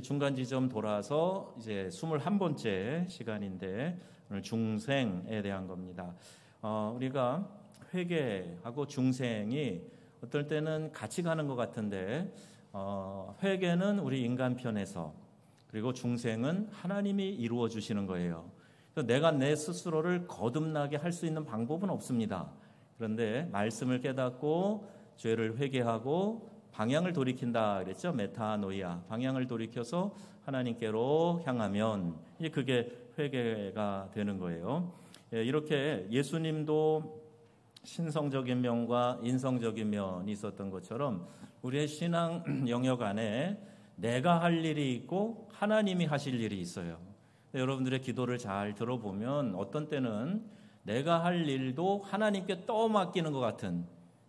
중간 지점 돌아서 이제 21번째 시간인데 오늘 중생에 대한 겁니다. 우리가 회개하고 중생이 어떨 때는 같이 가는 것 같은데 회개는 우리 인간 편에서, 그리고 중생은 하나님이 이루어 주시는 거예요. 그래서 내가 내 스스로를 거듭나게 할 수 있는 방법은 없습니다. 그런데 말씀을 깨닫고 죄를 회개하고 방향을 돌이킨다 그랬죠. 메타노이아, 방향을 돌이켜서 하나님께로 향하면 이제 그게 회개가 되는 거예요. 이렇게 예수님도 신성적인 면과 인성적인 면이 있었던 것처럼 우리의 신앙 영역 안에 내가 할 일이 있고 하나님이 하실 일이 있어요. 여러분들의 기도를 잘 들어보면 어떤 때는 내가 할 일도 하나님께 떠맡기는 것 같은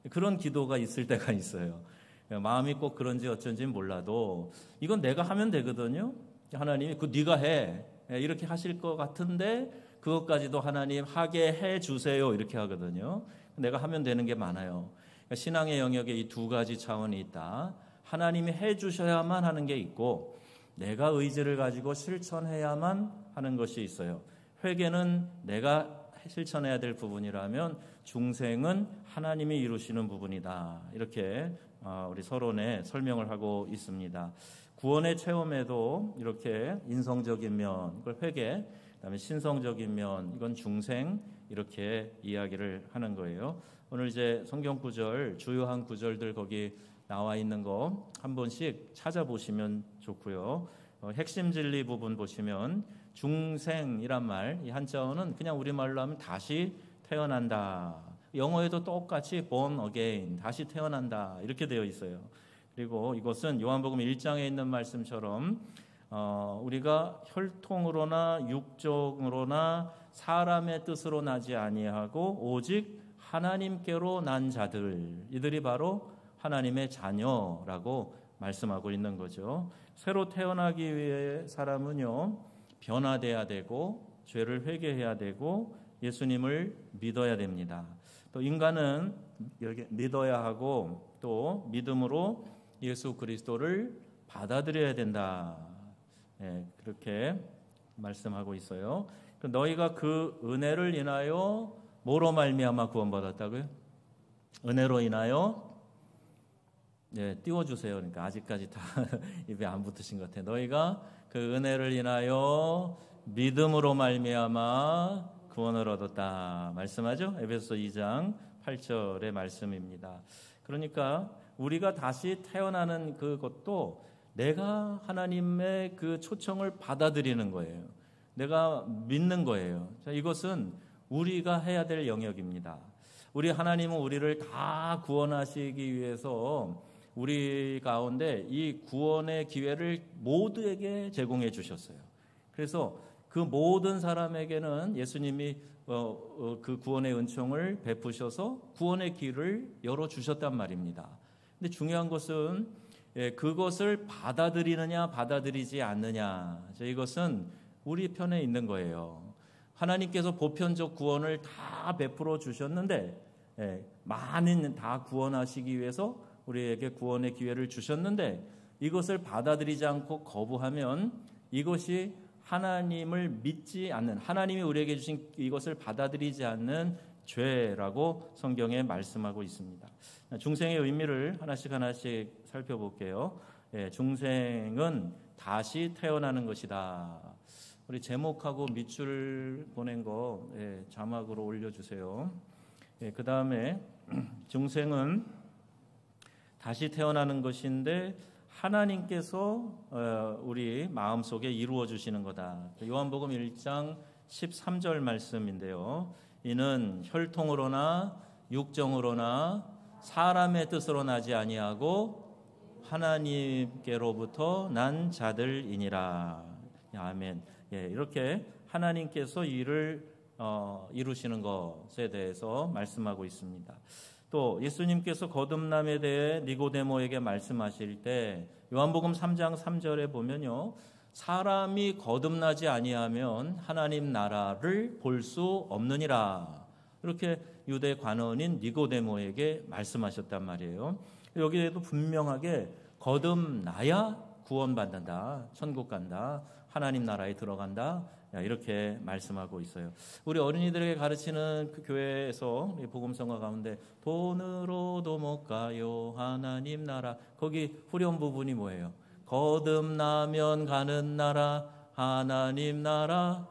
그런 기도가 있을 때가 있어요. 마음이 꼭 그런지 어쩐지 몰라도 이건 내가 하면 되거든요. 하나님이 네가 해 이렇게 하실 것 같은데 그것까지도 하나님 하게 해 주세요 이렇게 하거든요. 내가 하면 되는 게 많아요. 신앙의 영역에 이 두 가지 차원이 있다. 하나님이 해 주셔야만 하는 게 있고 내가 의지를 가지고 실천해야만 하는 것이 있어요. 회개는 내가 실천해야 될 부분이라면 중생은 하나님이 이루시는 부분이다. 이렇게 우리 서론에 설명을 하고 있습니다. 구원의 체험에도 이렇게 인성적인 면, 이걸 회개, 그다음에 신성적인 면, 이건 중생, 이렇게 이야기를 하는 거예요. 오늘 이제 성경 구절, 주요한 구절들 거기 나와 있는 거 한 번씩 찾아보시면 좋고요. 핵심 진리 부분 보시면 중생이란 말, 이 한자어는 그냥 우리말로 하면 다시 태어난다. 영어에도 똑같이 born again, 다시 태어난다 이렇게 되어 있어요. 그리고 이것은 요한복음 1장에 있는 말씀처럼 우리가 혈통으로나 육적으로나 사람의 뜻으로 나지 아니하고 오직 하나님께로 난 자들, 이들이 바로 하나님의 자녀라고 말씀하고 있는 거죠. 새로 태어나기 위해 사람은요 변화돼야 되고 죄를 회개해야 되고 예수님을 믿어야 됩니다. 또 인간은 믿어야 하고 또 믿음으로 예수 그리스도를 받아들여야 된다. 그렇게 말씀하고 있어요. 너희가 그 은혜를 인하여 뭐로 말미암아 구원받았다고요? 은혜로 인하여 띄워주세요. 그러니까 아직까지 다 입에 안 붙으신 것 같아요. 너희가 그 은혜를 인하여 믿음으로 말미암아 구원을 얻었다 말씀하죠. 에베소서 2장 8절의 말씀입니다. 그러니까 우리가 다시 태어나는 그것도 내가 하나님의 그 초청을 받아들이는 거예요. 내가 믿는 거예요. 자, 이것은 우리가 해야 될 영역입니다. 우리 하나님은 우리를 다 구원하시기 위해서 우리 가운데 이 구원의 기회를 모두에게 제공해 주셨어요. 그래서 그 모든 사람에게는 예수님이 그 구원의 은총을 베푸셔서 구원의 길을 열어주셨단 말입니다. 근데 중요한 것은 그것을 받아들이느냐 받아들이지 않느냐, 이것은 우리 편에 있는 거예요. 하나님께서 보편적 구원을 다 베풀어 주셨는데 많은 다 구원하시기 위해서 우리에게 구원의 기회를 주셨는데 이것을 받아들이지 않고 거부하면 이것이 하나님을 믿지 않는, 하나님이 우리에게 주신 이것을 받아들이지 않는 죄라고 성경에 말씀하고 있습니다. 중생의 의미를 하나씩 살펴볼게요. 중생은 다시 태어나는 것이다. 우리 제목하고 밑줄 보낸 거 자막으로 올려주세요. 그 다음에 중생은 다시 태어나는 것인데 하나님께서 우리 마음속에 이루어 주시는 거다. 요한복음 1장 13절 말씀인데요. 이는 혈통으로나 육정으로나 사람의 뜻으로 나지 아니하고 하나님께로부터 난 자들이니라. 아멘. 이렇게 하나님께서 이를 이루시는 것에 대해서 말씀하고 있습니다. 또 예수님께서 거듭남에 대해 니고데모에게 말씀하실 때 요한복음 3장 3절에 보면요, 사람이 거듭나지 아니하면 하나님 나라를 볼 수 없느니라, 이렇게 유대 관원인 니고데모에게 말씀하셨단 말이에요. 여기에도 분명하게 거듭나야 구원받는다, 천국 간다, 하나님 나라에 들어간다, 이렇게 말씀하고 있어요. 우리 어린이들에게 가르치는 그 교회에서 복음성가 가운데 돈으로도 못 가요 하나님 나라, 거기 후렴 부분이 뭐예요? 거듭나면 가는 나라 하나님 나라,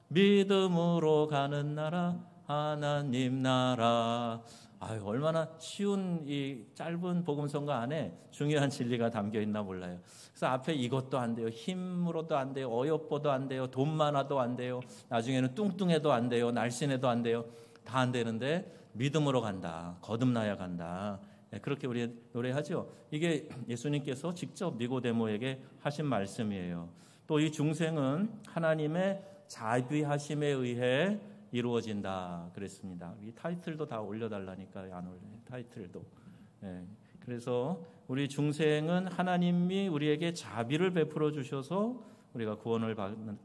믿음으로 가는 나라 하나님 나라. 아유, 얼마나 쉬운 이 짧은 복음성가 안에 중요한 진리가 담겨 있나 몰라요. 그래서 앞에 이것도 안 돼요, 힘으로도 안 돼요, 어여뻐도 안 돼요, 돈 많아도 안 돼요, 나중에는 뚱뚱해도 안 돼요, 날씬해도 안 돼요, 다 안 되는데 믿음으로 간다, 거듭나야 간다, 그렇게 우리 노래하죠. 이게 예수님께서 직접 니고데모에게 하신 말씀이에요. 또 이 중생은 하나님의 자비하심에 의해 이루어진다 그랬습니다. 이 타이틀도 다 올려달라니까 안 올려요, 타이틀도. 그래서 우리 중생은 하나님이 우리에게 자비를 베풀어 주셔서 우리가 구원을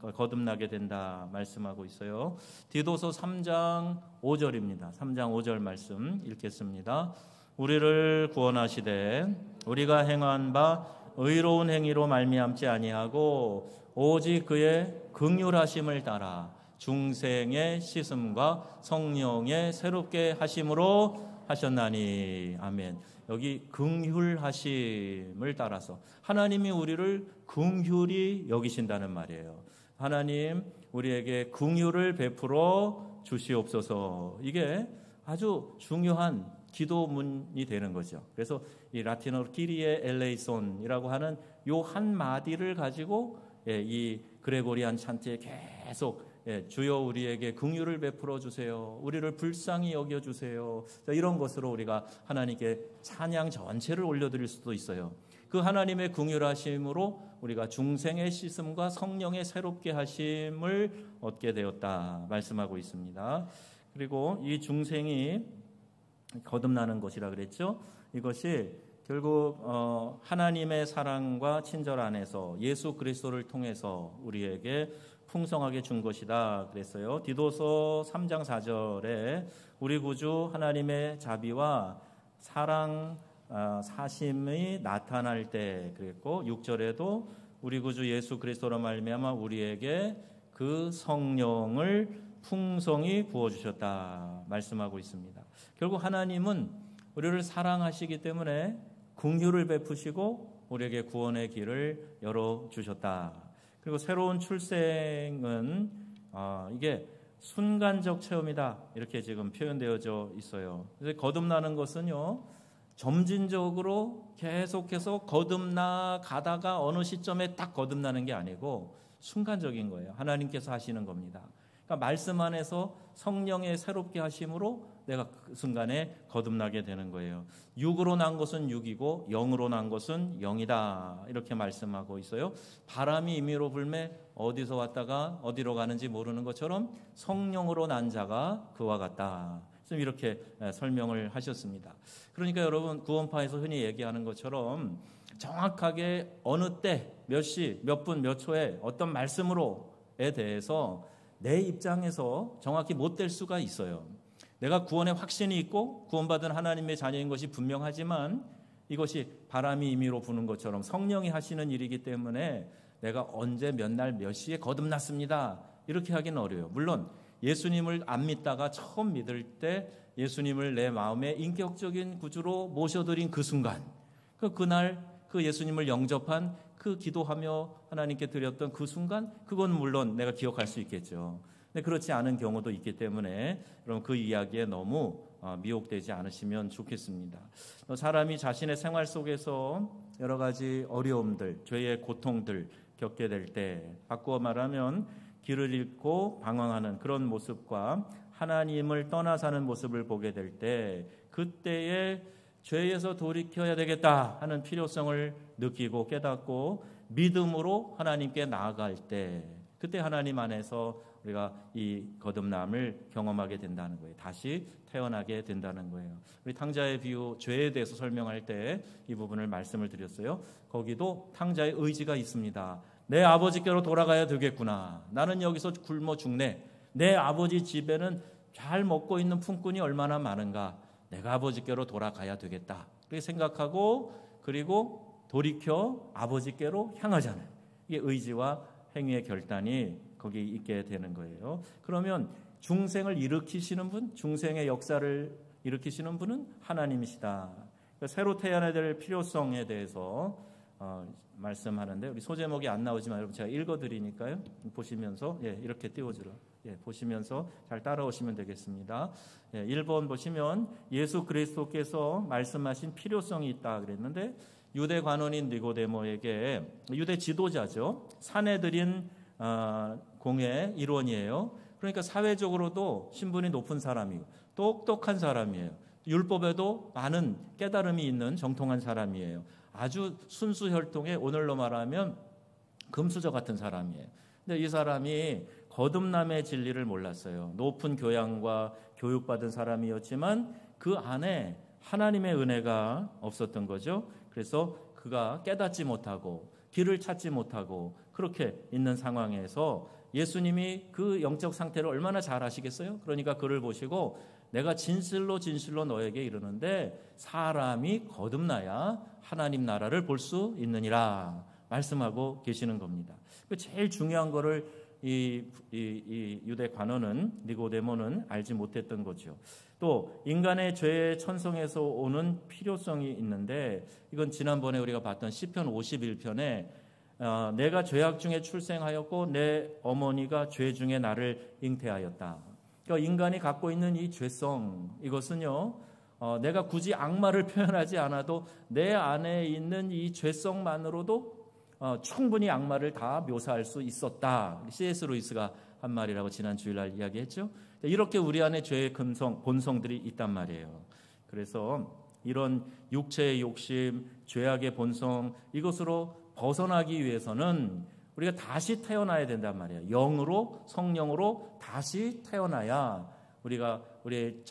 거듭나게 된다 말씀하고 있어요. 디도서 3장 5절입니다. 3장 5절 말씀 읽겠습니다. 우리를 구원하시되 우리가 행한 바 의로운 행위로 말미암지 아니하고 오직 그의 긍휼하심을 따라 중생의 씻음과 성령의 새롭게 하심으로 하셨나니. 아멘. 여기 긍휼하심을 따라서 하나님이 우리를 긍휼히 여기신다는 말이에요. 하나님 우리에게 긍휼을 베풀어 주시옵소서. 이게 아주 중요한 기도문이 되는 거죠. 그래서 이 라틴어로 키리에 엘레이손이라고 하는 요 한 마디를 가지고 이 그레고리안 찬트에 계속 주여 우리에게 긍휼을 베풀어 주세요, 우리를 불쌍히 여겨 주세요, 이런 것으로 우리가 하나님께 찬양 전체를 올려드릴 수도 있어요. 그 하나님의 긍휼하심으로 우리가 중생의 씻음과 성령의 새롭게 하심을 얻게 되었다 말씀하고 있습니다. 그리고 이 중생이 거듭나는 것이라 그랬죠. 이것이 결국 하나님의 사랑과 친절 안에서 예수 그리스도를 통해서 우리에게 풍성하게 준 것이다 그랬어요. 디도서 3장 4절에 우리 구주 하나님의 자비와 사랑 사심이 나타날 때 그랬고, 6절에도 우리 구주 예수 그리스도로 말미암아 우리에게 그 성령을 풍성히 부어주셨다 말씀하고 있습니다. 결국 하나님은 우리를 사랑하시기 때문에 긍휼을 베푸시고 우리에게 구원의 길을 열어주셨다. 그리고 새로운 출생은 이게 순간적 체험이다 이렇게 지금 표현되어져 있어요. 그래서 거듭나는 것은요, 점진적으로 계속해서 거듭나 가다가 어느 시점에 딱 거듭나는 게 아니고 순간적인 거예요. 하나님께서 하시는 겁니다. 그러니까 말씀 안에서 성령의 새롭게 하심으로 내가 그 순간에 거듭나게 되는 거예요. 육으로 난 것은 육이고 영으로 난 것은 영이다 이렇게 말씀하고 있어요. 바람이 임의로 불매 어디서 왔다가 어디로 가는지 모르는 것처럼 성령으로 난 자가 그와 같다, 이렇게 설명을 하셨습니다. 그러니까 여러분, 구원파에서 흔히 얘기하는 것처럼 정확하게 어느 때 몇 시 몇 분 몇 초에 어떤 말씀으로에 대해서 내 입장에서 정확히 못 될 수가 있어요. 내가 구원의 확신이 있고 구원받은 하나님의 자녀인 것이 분명하지만 이것이 바람이 임의로 부는 것처럼 성령이 하시는 일이기 때문에 내가 언제 몇 날 몇 시에 거듭났습니다 이렇게 하기는 어려워요. 물론 예수님을 안 믿다가 처음 믿을 때 예수님을 내 마음에 인격적인 구주로 모셔드린 그 순간, 그날 그 예수님을 영접한 그 기도하며 하나님께 드렸던 그 순간, 그건 물론 내가 기억할 수 있겠죠. 근데 그렇지 않은 경우도 있기 때문에 여러분 그 이야기에 너무 미혹되지 않으시면 좋겠습니다. 사람이 자신의 생활 속에서 여러 가지 어려움들, 죄의 고통들 겪게 될 때, 바꾸어 말하면 길을 잃고 방황하는 그런 모습과 하나님을 떠나 사는 모습을 보게 될 때, 그때에 죄에서 돌이켜야 되겠다 하는 필요성을 느끼고 깨닫고 믿음으로 하나님께 나아갈 때, 그때 하나님 안에서 우리가 이 거듭남을 경험하게 된다는 거예요. 다시 태어나게 된다는 거예요. 우리 탕자의 비유, 죄에 대해서 설명할 때 이 부분을 말씀을 드렸어요. 거기도 탕자의 의지가 있습니다. 내 아버지께로 돌아가야 되겠구나. 나는 여기서 굶어 죽네. 내 아버지 집에는 잘 먹고 있는 품꾼이 얼마나 많은가. 내가 아버지께로 돌아가야 되겠다. 그렇게 생각하고, 그리고 돌이켜 아버지께로 향하잖아요. 이게 의지와 행위의 결단이 거기 있게 되는 거예요. 그러면 중생을 일으키시는 분, 중생의 역사를 일으키시는 분은 하나님이시다. 새로 태어나야 될 필요성에 대해서 말씀하는데, 우리 소제목이 안 나오지만 여러분 제가 읽어드리니까요. 보시면서 이렇게 띄워주라. 보시면서 잘 따라오시면 되겠습니다. 1번 보시면 예수 그리스도께서 말씀하신 필요성이 있다 그랬는데, 유대 관원인 니고데모에게, 유대 지도자죠, 사내들인 공의 일원이에요. 그러니까 사회적으로도 신분이 높은 사람이고 똑똑한 사람이에요. 율법에도 많은 깨달음이 있는 정통한 사람이에요. 아주 순수혈통의, 오늘로 말하면 금수저 같은 사람이에요. 근데 이 사람이 거듭남의 진리를 몰랐어요. 높은 교양과 교육받은 사람이었지만 그 안에 하나님의 은혜가 없었던 거죠. 그래서 그가 깨닫지 못하고 길을 찾지 못하고 그렇게 있는 상황에서 예수님이 그 영적 상태를 얼마나 잘 아시겠어요? 그러니까 그를 보시고 내가 진실로 진실로 너에게 이르는데 사람이 거듭나야 하나님 나라를 볼 수 있느니라 말씀하고 계시는 겁니다. 제일 중요한 거를 이 유대 관원은, 니고데모는 알지 못했던 거죠. 또 인간의 죄의 천성에서 오는 필요성이 있는데, 이건 지난번에 우리가 봤던 시편 51편에 내가 죄악 중에 출생하였고 내 어머니가 죄 중에 나를 잉태하였다. 그러니까 인간이 갖고 있는 이 죄성, 이것은요, 내가 굳이 악마를 표현하지 않아도 내 안에 있는 이 죄성만으로도 충분히 악마를 다 묘사할 수 있었다. C.S. 루이스가 한 말이라고 지난 주일날 이야기했죠. 이렇게 우리 안에 죄의 본성들이 있단 말이에요. 그래서 이런 육체의 욕심, 죄악의 본성, 이것으로 벗어나기 위해서는 우리가 다시 태어나야 된단 말이에요. 영으로, 성령으로 다시 태어나야 우리가 우리의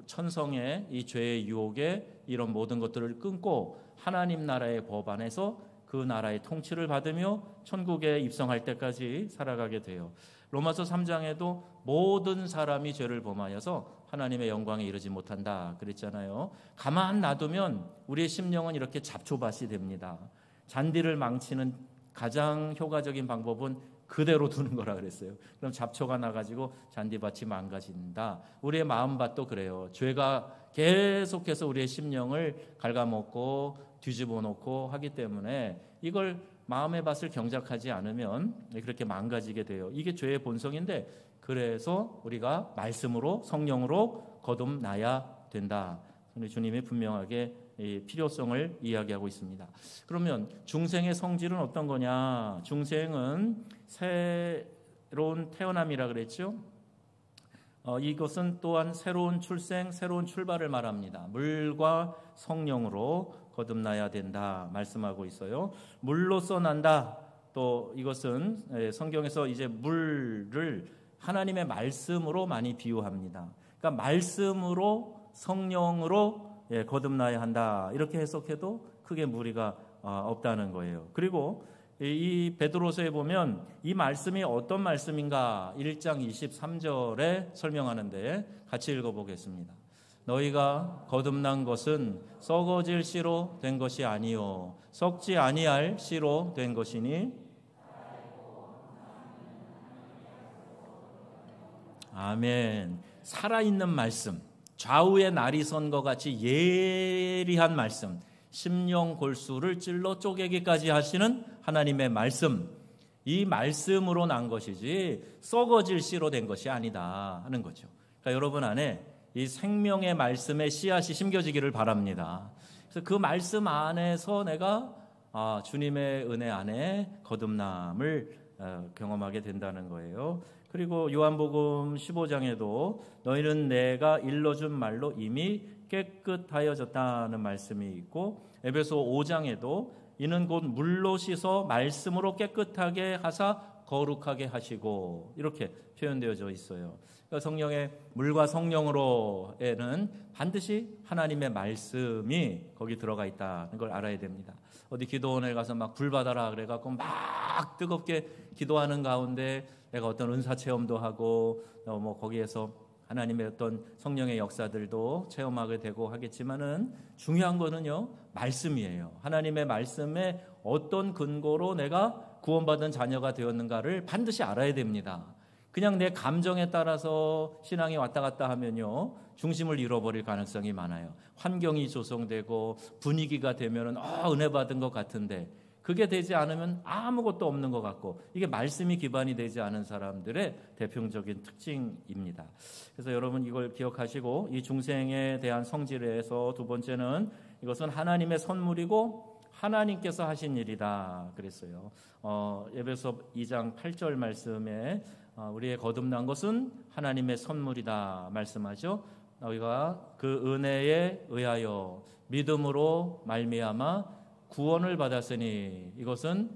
천성의 이 죄의 유혹에 이런 모든 것들을 끊고 하나님 나라의 법 안에서 그 나라의 통치를 받으며 천국에 입성할 때까지 살아가게 돼요. 로마서 3장에도 모든 사람이 죄를 범하여서 하나님의 영광에 이르지 못한다 그랬잖아요. 가만 놔두면 우리의 심령은 이렇게 잡초밭이 됩니다. 잔디를 망치는 가장 효과적인 방법은 그대로 두는 거라 그랬어요. 그럼 잡초가 나가지고 잔디밭이 망가진다. 우리의 마음밭도 그래요. 죄가 계속해서 우리의 심령을 갉아먹고 뒤집어 놓고 하기 때문에 이걸 마음의 밭을 경작하지 않으면 그렇게 망가지게 돼요. 이게 죄의 본성인데, 그래서 우리가 말씀으로, 성령으로 거듭나야 된다. 주님이 분명하게 이 필요성을 이야기하고 있습니다. 그러면 중생의 성질은 어떤 거냐? 중생은 새로운 태어남이라 그랬죠. 이것은 또한 새로운 출생, 새로운 출발을 말합니다. 물과 성령으로 거듭나야 된다 말씀하고 있어요. 물로써 난다. 또 이것은 성경에서 이제 물을 하나님의 말씀으로 많이 비유합니다. 그러니까 말씀으로, 성령으로 거듭나야 한다. 이렇게 해석해도 크게 무리가 없다는 거예요. 그리고 이 베드로서에 보면 이 말씀이 어떤 말씀인가 1장 23절에 설명하는데 같이 읽어보겠습니다. 너희가 거듭난 것은 썩어질 씨로 된 것이 아니요 썩지 아니할 씨로 된 것이니. 아멘. 살아있는 말씀, 좌우의 날이 선 것 같이 예리한 말씀, 심령 골수를 찔러 쪼개기까지 하시는 하나님의 말씀, 이 말씀으로 난 것이지 썩어질 씨로 된 것이 아니다 하는 거죠. 그러니까 여러분 안에 이 생명의 말씀의 씨앗이 심겨지기를 바랍니다. 그래서 그 말씀 안에서 내가 주님의 은혜 안에 거듭남을 경험하게 된다는 거예요. 그리고 요한복음 15장에도 너희는 내가 일러준 말로 이미 깨끗하여졌다는 말씀이 있고, 에베소 5장에도 이는 곧 물로 씻어 말씀으로 깨끗하게 하사 거룩하게 하시고, 이렇게 표현되어져 있어요. 그러니까 성령의 물과 성령으로에는 반드시 하나님의 말씀이 거기 들어가 있다는 걸 알아야 됩니다. 어디 기도원에 가서 막 불 받아라 그래갖고 막 뜨겁게 기도하는 가운데 내가 어떤 은사 체험도 하고 뭐 거기에서 하나님의 어떤 성령의 역사들도 체험하게 되고 하겠지만은 중요한 거는요, 말씀이에요. 하나님의 말씀에 어떤 근거로 내가 구원받은 자녀가 되었는가를 반드시 알아야 됩니다. 그냥 내 감정에 따라서 신앙이 왔다 갔다 하면요, 중심을 잃어버릴 가능성이 많아요. 환경이 조성되고 분위기가 되면은 은혜 받은 것 같은데 그게 되지 않으면 아무것도 없는 것 같고, 이게 말씀이 기반이 되지 않은 사람들의 대표적인 특징입니다. 그래서 여러분 이걸 기억하시고, 이 중생에 대한 성질에서 두 번째는 이것은 하나님의 선물이고 하나님께서 하신 일이다 그랬어요. 에베소 2장 8절 말씀에 우리의 거듭난 것은 하나님의 선물이다 말씀하죠. 너희가 그 은혜에 의하여 믿음으로 말미암아 구원을 받았으니 이것은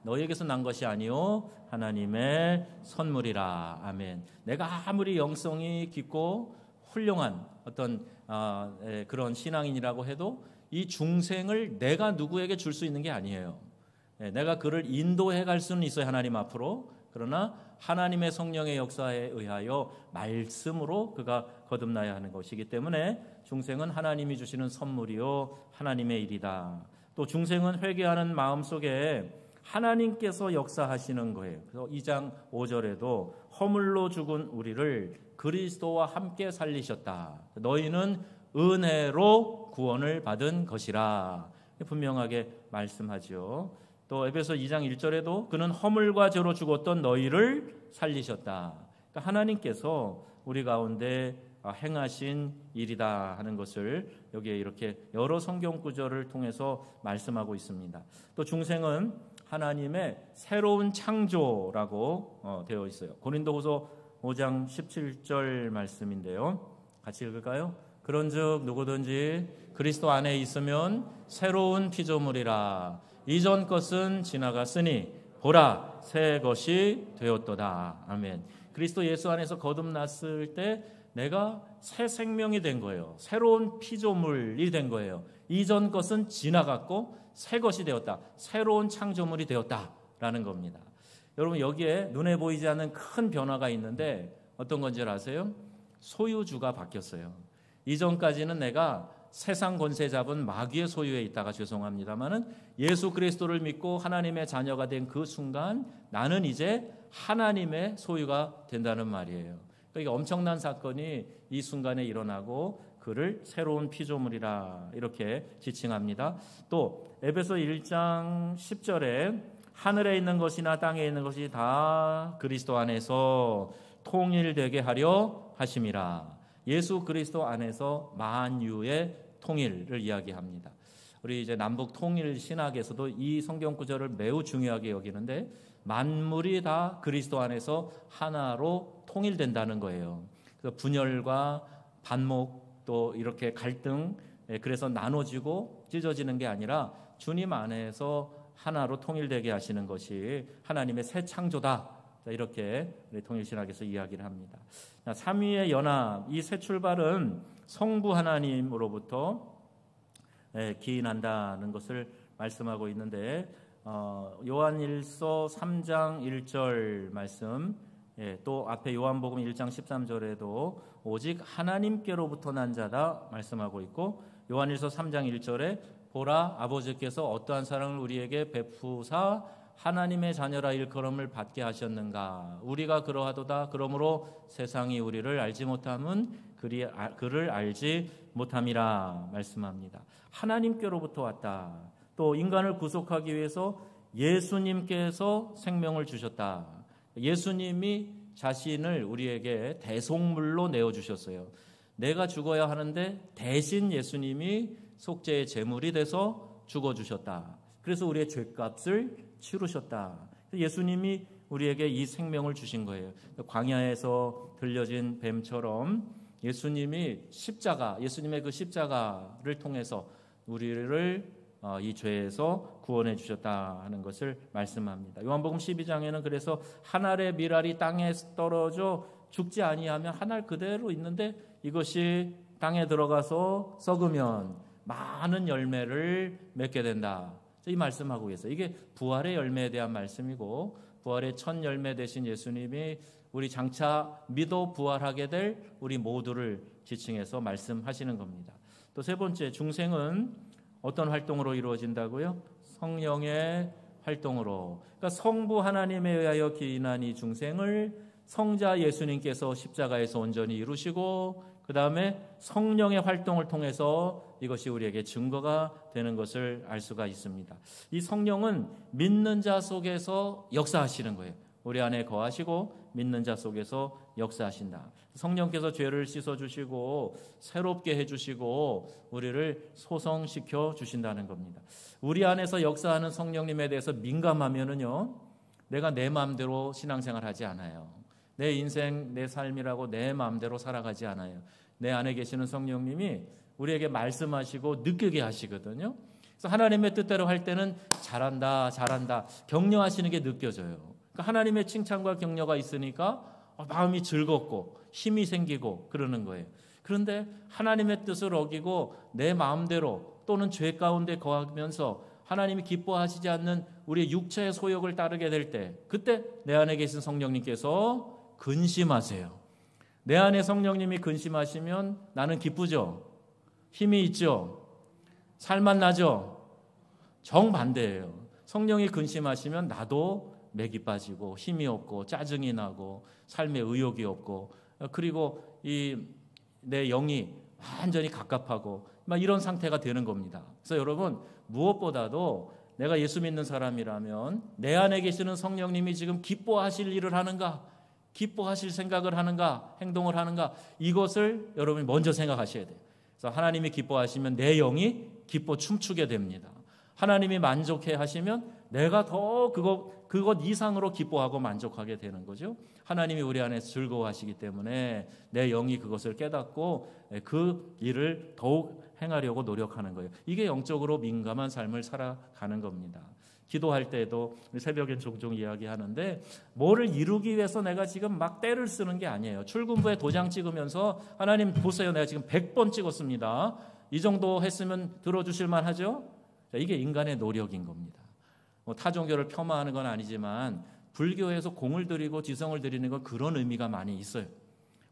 너희에게서 난 것이 아니요 하나님의 선물이라. 아멘. 내가 아무리 영성이 깊고 훌륭한 어떤 그런 신앙인이라고 해도 이 중생을 내가 누구에게 줄 수 있는 게 아니에요. 내가 그를 인도해 갈 수는 있어요, 하나님 앞으로. 그러나 하나님의 성령의 역사에 의하여 말씀으로 그가 거듭나야 하는 것이기 때문에 중생은 하나님이 주시는 선물이요 하나님의 일이다. 또 중생은 회개하는 마음속에 하나님께서 역사하시는 거예요. 그래서 2장 5절에도 허물로 죽은 우리를 그리스도와 함께 살리셨다. 너희는 은혜로 구원을 받은 것이라 분명하게 말씀하죠. 또 에베소 2장 1절에도 그는 허물과 죄로 죽었던 너희를 살리셨다. 그러니까 하나님께서 우리 가운데 행하신 일이다 하는 것을 여기에 이렇게 여러 성경 구절을 통해서 말씀하고 있습니다. 또 중생은 하나님의 새로운 창조라고 되어 있어요. 고린도후서 5장 17절 말씀인데요. 같이 읽을까요? 그런즉 누구든지 그리스도 안에 있으면 새로운 피조물이라. 이전 것은 지나갔으니 보라 새 것이 되었도다. 아멘. 그리스도 예수 안에서 거듭났을 때 내가 새 생명이 된 거예요. 새로운 피조물이 된 거예요. 이전 것은 지나갔고 새 것이 되었다. 새로운 창조물이 되었다라는 겁니다. 여러분 여기에 눈에 보이지 않는 큰 변화가 있는데 어떤 건지 아세요? 소유주가 바뀌었어요. 이전까지는 내가 세상 권세 잡은 마귀의 소유에 있다가 죄송합니다마는 예수 그리스도를 믿고 하나님의 자녀가 된 그 순간 나는 이제 하나님의 소유가 된다는 말이에요. 그러니까 엄청난 사건이 이 순간에 일어나고 그를 새로운 피조물이라 이렇게 지칭합니다. 또 에베소 1장 10절에 하늘에 있는 것이나 땅에 있는 것이 다 그리스도 안에서 통일되게 하려 하심이라. 예수 그리스도 안에서 만유의 통일을 이야기합니다. 우리 이제 남북 통일 신학에서도 이 성경 구절을 매우 중요하게 여기는데 만물이 다 그리스도 안에서 하나로 통일된다는 거예요. 그래서 분열과 반목 또 이렇게 갈등 그래서 나눠지고 찢어지는 게 아니라 주님 안에서 하나로 통일되게 하시는 것이 하나님의 새 창조다. 이렇게 통일신학에서 이야기를 합니다. 삼위의 연합, 이 새 출발은 성부 하나님으로부터 기인한다는 것을 말씀하고 있는데 요한일서 3장 1절 말씀, 또 앞에 요한복음 1장 13절에도 오직 하나님께로부터 난 자다 말씀하고 있고, 요한일서 3장 1절에 보라 아버지께서 어떠한 사랑을 우리에게 베푸사 하나님의 자녀라 일컬음을 받게 하셨는가. 우리가 그러하도다. 그러므로 세상이 우리를 알지 못함은 그를 알지 못함이라 말씀합니다. 하나님께로부터 왔다. 또 인간을 구속하기 위해서 예수님께서 생명을 주셨다. 예수님이 자신을 우리에게 대속물로 내어주셨어요. 내가 죽어야 하는데 대신 예수님이 속죄의 제물이 돼서 죽어주셨다. 그래서 우리의 죄값을 치르셨다. 예수님이 우리에게 이 생명을 주신 거예요. 광야에서 들려진 뱀처럼 예수님이 예수님의 그 십자가를 통해서 우리를 이 죄에서 구원해 주셨다 하는 것을 말씀합니다. 요한복음 12장에는 그래서 한 알의 밀알이 땅에 떨어져 죽지 아니하면 한 알 그대로 있는데 이것이 땅에 들어가서 썩으면 많은 열매를 맺게 된다. 이 말씀하고 계세요. 이게 부활의 열매에 대한 말씀이고 부활의 첫 열매 되신 예수님이 우리 장차 믿어 부활하게 될 우리 모두를 지칭해서 말씀하시는 겁니다. 또 세 번째, 중생은 어떤 활동으로 이루어진다고요? 성령의 활동으로. 그러니까 성부 하나님에 의하여 기인한 이 중생을 성자 예수님께서 십자가에서 온전히 이루시고 그 다음에 성령의 활동을 통해서 이것이 우리에게 증거가 되는 것을 알 수가 있습니다. 이 성령은 믿는 자 속에서 역사하시는 거예요. 우리 안에 거하시고 믿는 자 속에서 역사하신다. 성령께서 죄를 씻어주시고 새롭게 해주시고 우리를 소성시켜 주신다는 겁니다. 우리 안에서 역사하는 성령님에 대해서 민감하면은요, 내가 내 마음대로 신앙생활 하지 않아요. 내 인생, 내 삶이라고 내 마음대로 살아가지 않아요. 내 안에 계시는 성령님이 우리에게 말씀하시고 느끼게 하시거든요. 그래서 하나님의 뜻대로 할 때는 잘한다, 잘한다, 격려하시는 게 느껴져요. 그러니까 하나님의 칭찬과 격려가 있으니까 마음이 즐겁고 힘이 생기고 그러는 거예요. 그런데 하나님의 뜻을 어기고 내 마음대로 또는 죄 가운데 거하면서 하나님이 기뻐하시지 않는 우리의 육체의 소욕을 따르게 될 때, 그때 내 안에 계신 성령님께서 근심하세요. 내 안에 성령님이 근심하시면 나는 기쁘죠? 힘이 있죠? 살만 나죠? 정반대예요. 성령이 근심하시면 나도 맥이 빠지고 힘이 없고 짜증이 나고 삶에 의욕이 없고, 그리고 내 영이 완전히 갑갑하고 막 이런 상태가 되는 겁니다. 그래서 여러분, 무엇보다도 내가 예수 믿는 사람이라면 내 안에 계시는 성령님이 지금 기뻐하실 일을 하는가, 기뻐하실 생각을 하는가, 행동을 하는가, 이것을 여러분이 먼저 생각하셔야 돼요. 그래서 하나님이 기뻐하시면 내 영이 기뻐 춤추게 됩니다. 하나님이 만족해 하시면 내가 더 그것 이상으로 기뻐하고 만족하게 되는 거죠. 하나님이 우리 안에 즐거워하시기 때문에 내 영이 그것을 깨닫고 그 일을 더욱 행하려고 노력하는 거예요. 이게 영적으로 민감한 삶을 살아가는 겁니다. 기도할 때도 새벽엔 종종 이야기하는데, 뭐를 이루기 위해서 내가 지금 막 때를 쓰는 게 아니에요. 출근부에 도장 찍으면서 하나님 보세요, 내가 지금 100번 찍었습니다. 이 정도 했으면 들어주실 만하죠? 이게 인간의 노력인 겁니다. 타 종교를 폄하하는 건 아니지만 불교에서 공을 들이고 지성을 드리는 건 그런 의미가 많이 있어요.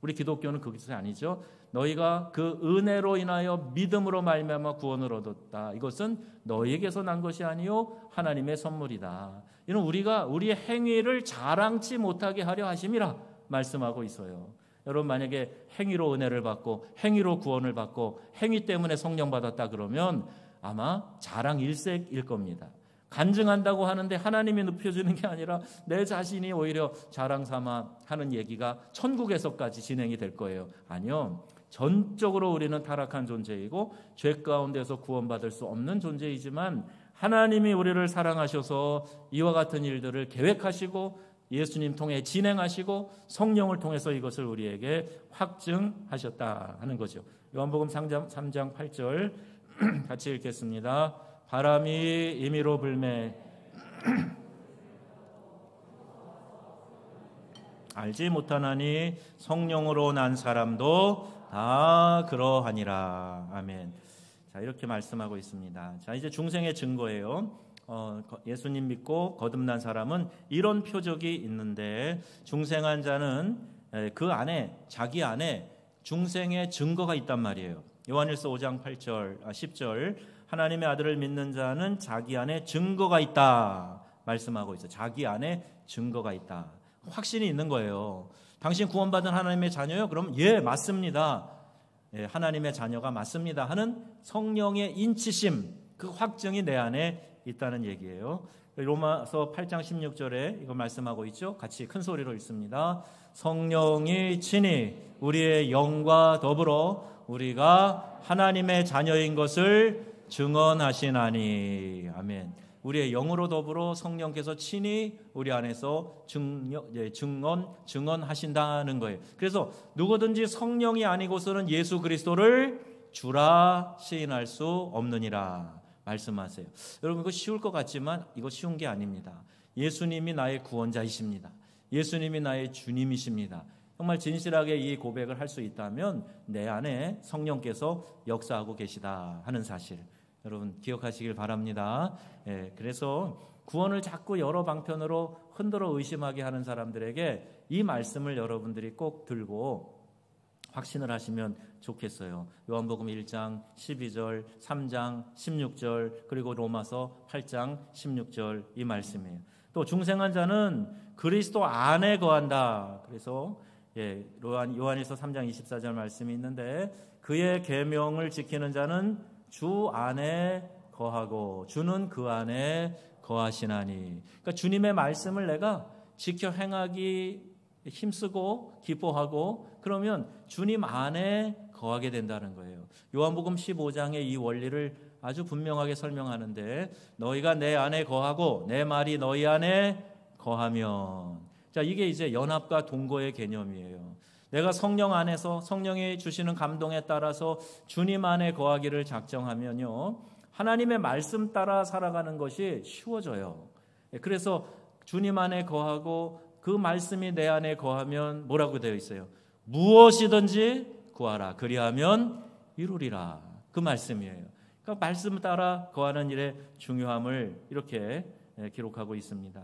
우리 기독교는 그것이 아니죠. 너희가 그 은혜로 인하여 믿음으로 말미암아 구원을 얻었다. 이것은 너희에게서 난 것이 아니요 하나님의 선물이다. 이는 우리가 우리의 행위를 자랑치 못하게 하려 하심이라 말씀하고 있어요. 여러분, 만약에 행위로 은혜를 받고 행위로 구원을 받고 행위 때문에 성령 받았다 그러면 아마 자랑 일색일 겁니다. 간증한다고 하는데 하나님이 높여주는 게 아니라 내 자신이 오히려 자랑 삼아 하는 얘기가 천국에서까지 진행이 될 거예요. 아니요. 전적으로 우리는 타락한 존재이고 죄 가운데서 구원받을 수 없는 존재이지만 하나님이 우리를 사랑하셔서 이와 같은 일들을 계획하시고 예수님 통해 진행하시고 성령을 통해서 이것을 우리에게 확증하셨다 하는 거죠. 요한복음 3장 8절 같이 읽겠습니다. 바람이 임의로 불매 알지 못하나니 성령으로 난 사람도 다 그러하니라. 아멘. 자, 이렇게 말씀하고 있습니다. 자, 이제 중생의 증거예요. 예수님 믿고 거듭난 사람은 이런 표적이 있는데, 중생한 자는 그 안에, 자기 안에 중생의 증거가 있단 말이에요. 요한일서 5장 10절 하나님의 아들을 믿는 자는 자기 안에 증거가 있다 말씀하고 있어요. 자기 안에 증거가 있다. 확신이 있는 거예요. 당신 구원받은 하나님의 자녀요? 그럼 예, 맞습니다. 예, 하나님의 자녀가 맞습니다 하는 성령의 인치심, 그 확증이 내 안에 있다는 얘기예요. 로마서 8장 16절에 이거 말씀하고 있죠. 같이 큰 소리로 읽습니다. 성령이 친히 우리의 영과 더불어 우리가 하나님의 자녀인 것을 증언하시나니. 아멘. 우리의 영으로 더불어 성령께서 친히 우리 안에서 증언하신다는 거예요. 그래서 누구든지 성령이 아니고서는 예수 그리스도를 주라 시인할 수 없느니라 말씀하세요. 여러분, 이거 쉬울 것 같지만 이거 쉬운 게 아닙니다. 예수님이 나의 구원자이십니다. 예수님이 나의 주님이십니다. 정말 진실하게 이 고백을 할 수 있다면 내 안에 성령께서 역사하고 계시다 하는 사실, 여러분 기억하시길 바랍니다. 그래서 구원을 자꾸 여러 방편으로 흔들어 의심하게 하는 사람들에게 이 말씀을 여러분들이 꼭 들고 확신을 하시면 좋겠어요. 요한복음 1장 12절, 3장 16절, 그리고 로마서 8장 16절 이 말씀이에요. 또 중생한 자는 그리스도 안에 거한다. 그래서 요한일서 3장 24절 말씀이 있는데 그의 계명을 지키는 자는 주 안에 거하고 주는 그 안에 거하시나니. 그러니까 주님의 말씀을 내가 지켜 행하기 힘쓰고 기뻐하고 그러면 주님 안에 거하게 된다는 거예요. 요한복음 15장의 이 원리를 아주 분명하게 설명하는데 너희가 내 안에 거하고 내 말이 너희 안에 거하면, 자, 이게 이제 연합과 동거의 개념이에요. 내가 성령 안에서 성령이 주시는 감동에 따라서 주님 안에 거하기를 작정하면요, 하나님의 말씀 따라 살아가는 것이 쉬워져요. 그래서 주님 안에 거하고 그 말씀이 내 안에 거하면 뭐라고 되어 있어요? 무엇이든지 구하라 그리하면 이루리라. 그 말씀이에요. 그러니까 말씀 따라 거하는 일의 중요함을 이렇게 기록하고 있습니다.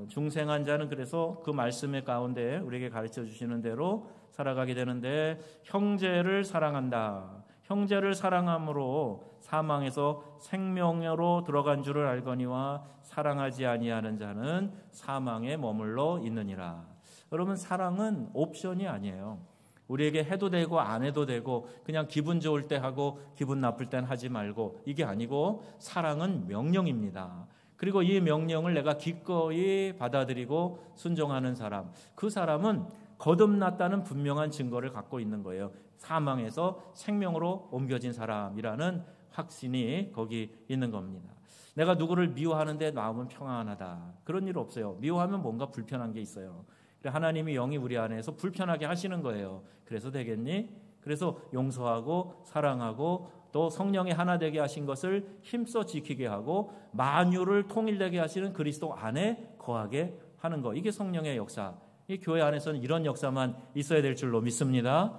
중생한 자는 그래서 그 말씀의 가운데 우리에게 가르쳐 주시는 대로 살아가게 되는데 형제를 사랑한다. 형제를 사랑함으로 사망에서 생명으로 들어간 줄을 알거니와 사랑하지 아니하는 자는 사망에 머물러 있느니라. 여러분, 사랑은 옵션이 아니에요. 우리에게 해도 되고 안 해도 되고 그냥 기분 좋을 때 하고 기분 나쁠 땐 하지 말고, 이게 아니고 사랑은 명령입니다. 그리고 이 명령을 내가 기꺼이 받아들이고 순종하는 사람, 그 사람은 거듭났다는 분명한 증거를 갖고 있는 거예요. 사망에서 생명으로 옮겨진 사람이라는 확신이 거기 있는 겁니다. 내가 누구를 미워하는데 마음은 평안하다, 그런 일 없어요. 미워하면 뭔가 불편한 게 있어요. 하나님이 영이 우리 안에서 불편하게 하시는 거예요. 그래서 되겠니? 그래서 용서하고 사랑하고 또 성령이 하나 되게 하신 것을 힘써 지키게 하고 만유를 통일되게 하시는 그리스도 안에 거하게 하는 거, 이게 성령의 역사. 이 교회 안에서는 이런 역사만 있어야 될 줄로 믿습니다.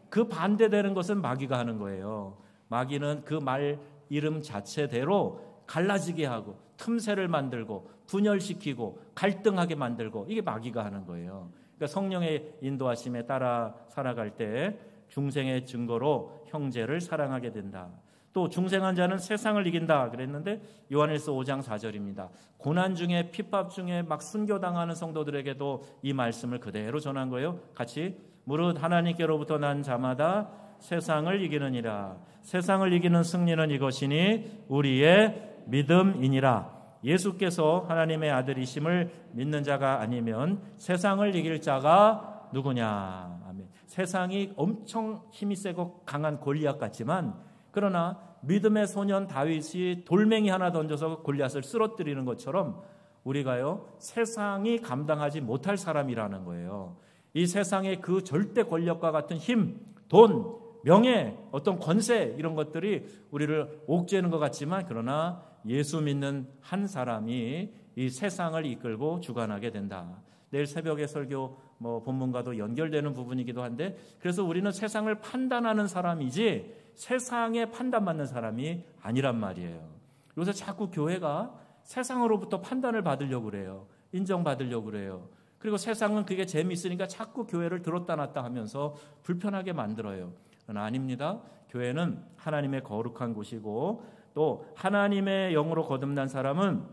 그 반대되는 것은 마귀가 하는 거예요. 마귀는 그 말 이름 자체대로 갈라지게 하고 틈새를 만들고 분열시키고 갈등하게 만들고, 이게 마귀가 하는 거예요. 그러니까 성령의 인도하심에 따라 살아갈 때 중생의 증거로 형제를 사랑하게 된다. 또 중생한 자는 세상을 이긴다 그랬는데 요한일서 5장 4절입니다. 고난 중에 핍박 중에 막 순교당하는 성도들에게도 이 말씀을 그대로 전한 거예요. 같이, 무릇 하나님께로부터 난 자마다 세상을 이기느니라. 세상을 이기는 승리는 이것이니 우리의 믿음이니라. 예수께서 하나님의 아들이심을 믿는 자가 아니면 세상을 이길 자가 누구냐. 아멘. 세상이 엄청 힘이 세고 강한 골리앗 같지만, 그러나 믿음의 소년 다윗이 돌멩이 하나 던져서 골리앗을 쓰러뜨리는 것처럼 우리가요, 세상이 감당하지 못할 사람이라는 거예요. 이 세상의 그 절대 권력과 같은 힘, 돈, 명예, 어떤 권세, 이런 것들이 우리를 옥죄는 것 같지만, 그러나 예수 믿는 한 사람이 이 세상을 이끌고 주관하게 된다. 내일 새벽에 설교 본문과도 연결되는 부분이기도 한데, 그래서 우리는 세상을 판단하는 사람이지 세상에 판단받는 사람이 아니란 말이에요. 요새 자꾸 교회가 세상으로부터 판단을 받으려고 그래요. 인정받으려고 그래요. 그리고 세상은 그게 재미있으니까 자꾸 교회를 들었다 놨다 하면서 불편하게 만들어요. 그건 아닙니다. 교회는 하나님의 거룩한 곳이고 또 하나님의 영으로 거듭난 사람은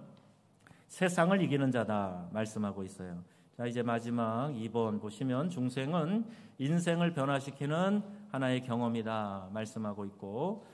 세상을 이기는 자다 말씀하고 있어요. 자, 이제 마지막 2번 보시면 중생은 인생을 변화시키는 하나의 경험이다 말씀하고 있고,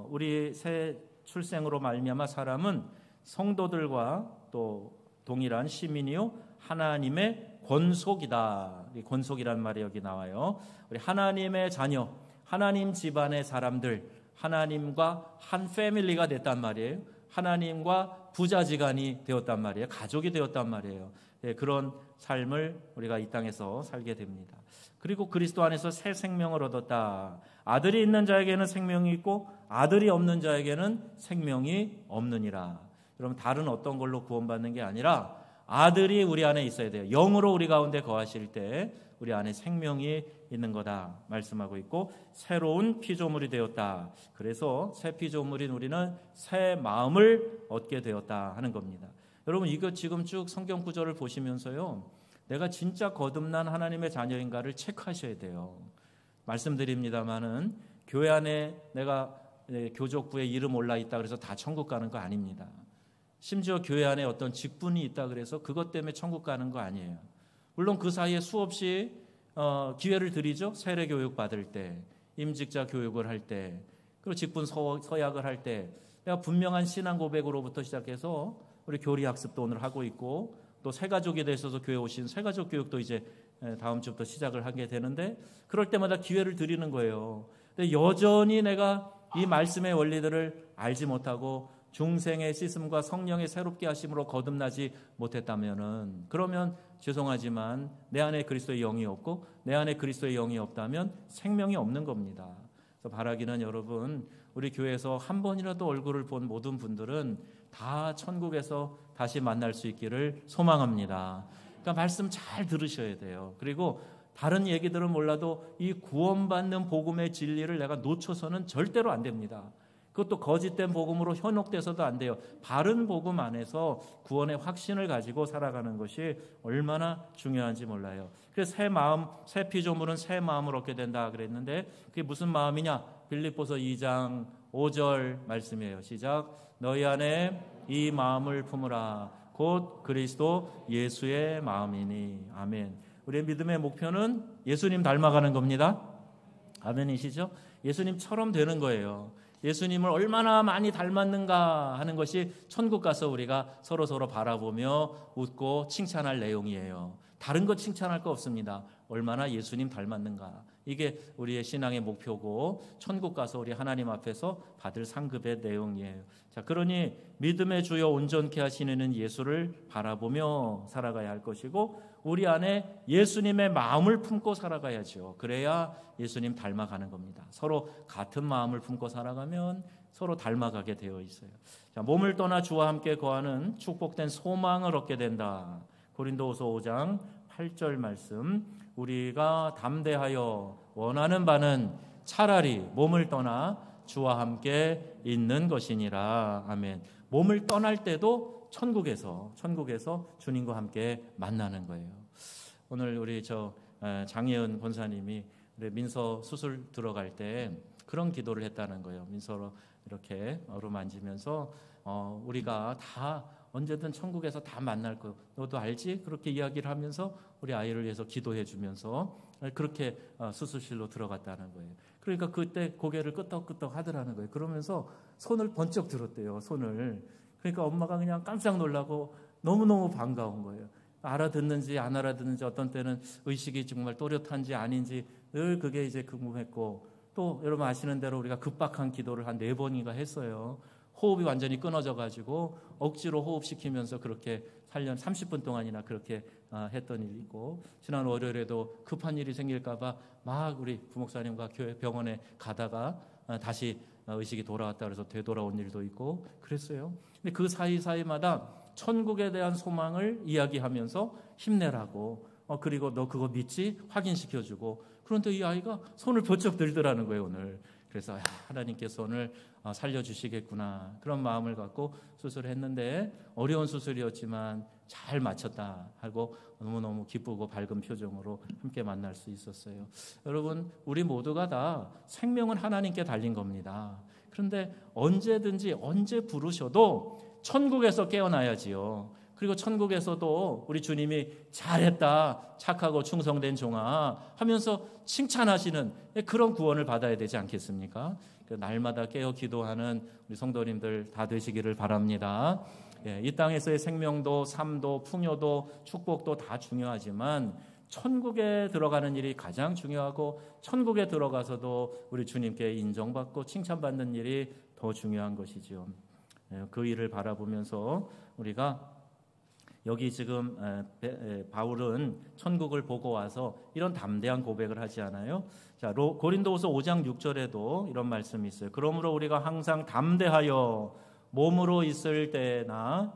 우리 새 출생으로 말미암아 사람은 성도들과 또 동일한 시민이요 하나님의 권속이다. 이 권속이라는 말이 여기 나와요. 우리 하나님의 자녀, 하나님 집안의 사람들, 하나님과 한 패밀리가 됐단 말이에요. 하나님과 부자지간이 되었단 말이에요. 가족이 되었단 말이에요. 네, 그런 삶을 우리가 이 땅에서 살게 됩니다. 그리고 그리스도 안에서 새 생명을 얻었다. 아들이 있는 자에게는 생명이 있고 아들이 없는 자에게는 생명이 없느니라. 여러분, 다른 어떤 걸로 구원받는 게 아니라 아들이 우리 안에 있어야 돼요. 영으로 우리 가운데 거하실 때 우리 안에 생명이 있는 거다 말씀하고 있고, 새로운 피조물이 되었다. 그래서 새 피조물인 우리는 새 마음을 얻게 되었다 하는 겁니다. 여러분, 이거 지금 쭉 성경 구절을 보시면서요, 내가 진짜 거듭난 하나님의 자녀인가를 체크하셔야 돼요. 말씀드립니다마는 교회 안에 내가 교족부에 이름 올라 있다 그래서 다 천국 가는 거 아닙니다. 심지어 교회 안에 어떤 직분이 있다 그래서 그것 때문에 천국 가는 거 아니에요. 물론 그 사이에 수없이 기회를 드리죠. 세례 교육 받을 때, 임직자 교육을 할 때, 그리고 직분 서약을 할 때 내가 분명한 신앙 고백으로부터 시작해서 우리 교리 학습도 오늘 하고 있고, 또 새가족에 대해서도 교회 오신 새가족 교육도 이제 다음 주부터 시작을 하게 되는데, 그럴 때마다 기회를 드리는 거예요. 근데 여전히 내가 이 말씀의 원리들을 알지 못하고 중생의 씻음과 성령의 새롭게 하심으로 거듭나지 못했다면은, 그러면 죄송하지만 내 안에 그리스도의 영이 없고 내 안에 그리스도의 영이 없다면 생명이 없는 겁니다. 그래서 바라기는 여러분, 우리 교회에서 한 번이라도 얼굴을 본 모든 분들은 다 천국에서 다시 만날 수 있기를 소망합니다. 그러니까 말씀 잘 들으셔야 돼요. 그리고 다른 얘기들은 몰라도 이 구원받는 복음의 진리를 내가 놓쳐서는 절대로 안 됩니다. 그것도 거짓된 복음으로 현혹돼서도 안 돼요. 바른 복음 안에서 구원의 확신을 가지고 살아가는 것이 얼마나 중요한지 몰라요. 그래서 새 마음, 새 피조물은 새 마음을 얻게 된다 그랬는데, 그게 무슨 마음이냐? 빌립보서 2장 5절 말씀이에요. 시작. 너희 안에 이 마음을 품으라. 곧 그리스도 예수의 마음이니. 아멘. 우리의 믿음의 목표는 예수님 닮아가는 겁니다. 아멘이시죠? 예수님처럼 되는 거예요. 예수님을 얼마나 많이 닮았는가 하는 것이 천국 가서 우리가 서로 바라보며 웃고 칭찬할 내용이에요. 다른 거 칭찬할 거 없습니다. 얼마나 예수님 닮았는가. 이게 우리의 신앙의 목표고 천국 가서 우리 하나님 앞에서 받을 상급의 내용이에요. 자, 그러니 믿음의 주여 온전케 하시는 예수를 바라보며 살아가야 할 것이고, 우리 안에 예수님의 마음을 품고 살아가야죠. 그래야 예수님 닮아가는 겁니다. 서로 같은 마음을 품고 살아가면 서로 닮아가게 되어 있어요. 자, 몸을 떠나 주와 함께 거하는 축복된 소망을 얻게 된다. 고린도후서 5장 8절 말씀, 우리가 담대하여 원하는 바는 차라리 몸을 떠나 주와 함께 있는 것이니라. 아멘. 몸을 떠날 때도 천국에서 주님과 함께 만나는 거예요. 오늘 우리 장혜은 권사님이 민서 수술 들어갈 때 그런 기도를 했다는 거예요. 민서로 이렇게 어루만지면서 우리가 다 언제든 천국에서 다 만날 거 너도 알지? 그렇게 이야기를 하면서 우리 아이를 위해서 기도해 주면서 그렇게 수술실로 들어갔다는 거예요. 그러니까 그때 고개를 끄덕끄덕 하더라는 거예요. 그러면서 손을 번쩍 들었대요. 손을. 그러니까 엄마가 그냥 깜짝 놀라고 너무너무 반가운 거예요. 알아듣는지 안 알아듣는지, 어떤 때는 의식이 정말 또렷한지 아닌지 늘 그게 이제 궁금했고, 또 여러분 아시는 대로 우리가 급박한 기도를 한 4번인가 했어요. 호흡이 완전히 끊어져 가지고 억지로 호흡시키면서 그렇게 30분 동안이나 그렇게 했던 일이 있고, 지난 월요일에도 급한 일이 생길까 봐 막 우리 부목사님과 교회 병원에 가다가 다시 의식이 돌아왔다 그래서 되돌아온 일도 있고 그랬어요. 근데 그 사이사이마다 천국에 대한 소망을 이야기하면서 힘내라고, 그리고 너 그거 믿지? 확인시켜주고, 그런데 이 아이가 손을 번쩍 들더라는 거예요, 오늘. 그래서 하나님께서 오늘 살려주시겠구나, 그런 마음을 갖고 수술을 했는데, 어려운 수술이었지만 잘 마쳤다 하고 너무너무 기쁘고 밝은 표정으로 함께 만날 수 있었어요. 여러분, 우리 모두가 다 생명은 하나님께 달린 겁니다. 그런데 언제든지 언제 부르셔도 천국에서 깨어나야지요. 그리고 천국에서도 우리 주님이 잘했다, 착하고 충성된 종아 하면서 칭찬하시는 그런 구원을 받아야 되지 않겠습니까? 날마다 깨어 기도하는 우리 성도님들 다 되시기를 바랍니다. 이 땅에서의 생명도 삶도 풍요도 축복도 다 중요하지만 천국에 들어가는 일이 가장 중요하고, 천국에 들어가서도 우리 주님께 인정받고 칭찬받는 일이 더 중요한 것이죠. 그 일을 바라보면서 우리가 여기 지금 바울은 천국을 보고 와서 이런 담대한 고백을 하지 않아요? 자, 고린도후서 5장 6절에도 이런 말씀이 있어요. 그러므로 우리가 항상 담대하여 몸으로 있을 때나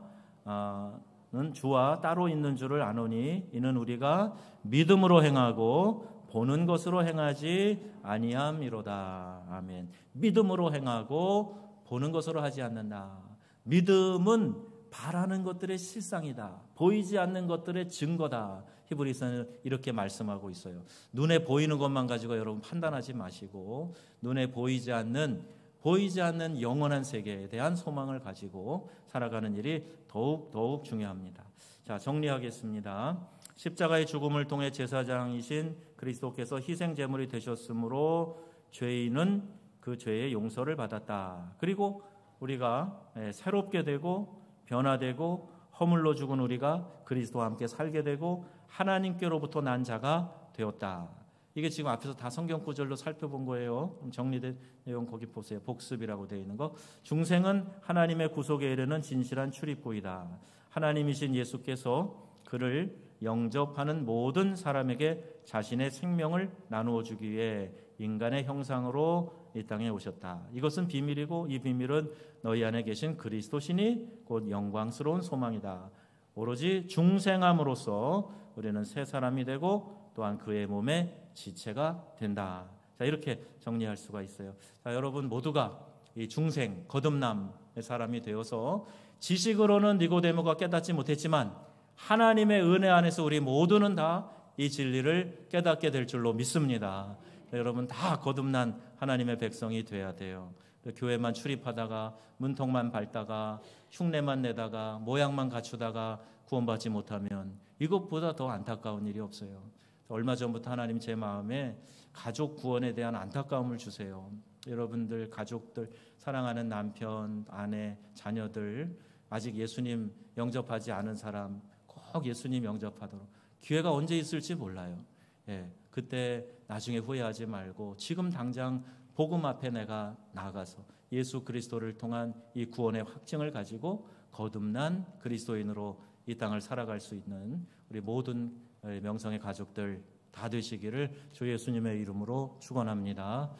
주와 따로 있는 줄을 아노니 이는 우리가 믿음으로 행하고 보는 것으로 행하지 아니함이로다. 아멘. 믿음으로 행하고 보는 것으로 하지 않는다. 믿음은 바라는 것들의 실상이다. 보이지 않는 것들의 증거다. 히브리서는 이렇게 말씀하고 있어요. 눈에 보이는 것만 가지고 여러분 판단하지 마시고 눈에 보이지 않는 영원한 세계에 대한 소망을 가지고 살아가는 일이 더욱 중요합니다. 자, 정리하겠습니다. 십자가의 죽음을 통해 제사장이신 그리스도께서 희생 제물이 되셨으므로 죄인은 그 죄의 용서를 받았다. 그리고 우리가 새롭게 되고 변화되고 허물로 죽은 우리가 그리스도와 함께 살게 되고 하나님께로부터 난 자가 되었다. 이게 지금 앞에서 다 성경 구절로 살펴본 거예요. 정리된 내용 거기 보세요. 복습이라고 되어 있는 거. 중생은 하나님의 구속에 이르는 진실한 출입구이다. 하나님이신 예수께서 그를 영접하는 모든 사람에게 자신의 생명을 나누어 주기 위해 인간의 형상으로 이 땅에 오셨다. 이것은 비밀이고 이 비밀은 너희 안에 계신 그리스도시니 곧 영광스러운 소망이다. 오로지 중생함으로써 우리는 새 사람이 되고 또한 그의 몸의 지체가 된다. 자, 이렇게 정리할 수가 있어요. 자, 여러분 모두가 이 중생, 거듭남의 사람이 되어서 지식으로는 니고데모가 깨닫지 못했지만 하나님의 은혜 안에서 우리 모두는 다 이 진리를 깨닫게 될 줄로 믿습니다. 여러분 다 거듭난 하나님의 백성이 돼야 돼요. 교회만 출입하다가 문턱만 밟다가 흉내만 내다가 모양만 갖추다가 구원받지 못하면 이것보다 더 안타까운 일이 없어요. 얼마 전부터 하나님 제 마음에 가족 구원에 대한 안타까움을 주세요. 여러분들 가족들 사랑하는 남편, 아내, 자녀들 아직 예수님 영접하지 않은 사람 꼭 예수님 영접하도록 기회가 언제 있을지 몰라요. 그때 나중에 후회하지 말고 지금 당장 복음 앞에 내가 나가서 예수 그리스도를 통한 이 구원의 확증을 가지고 거듭난 그리스도인으로 이 땅을 살아갈 수 있는 우리 모든 명성의 가족들 다 되시기를 주 예수님의 이름으로 축원합니다.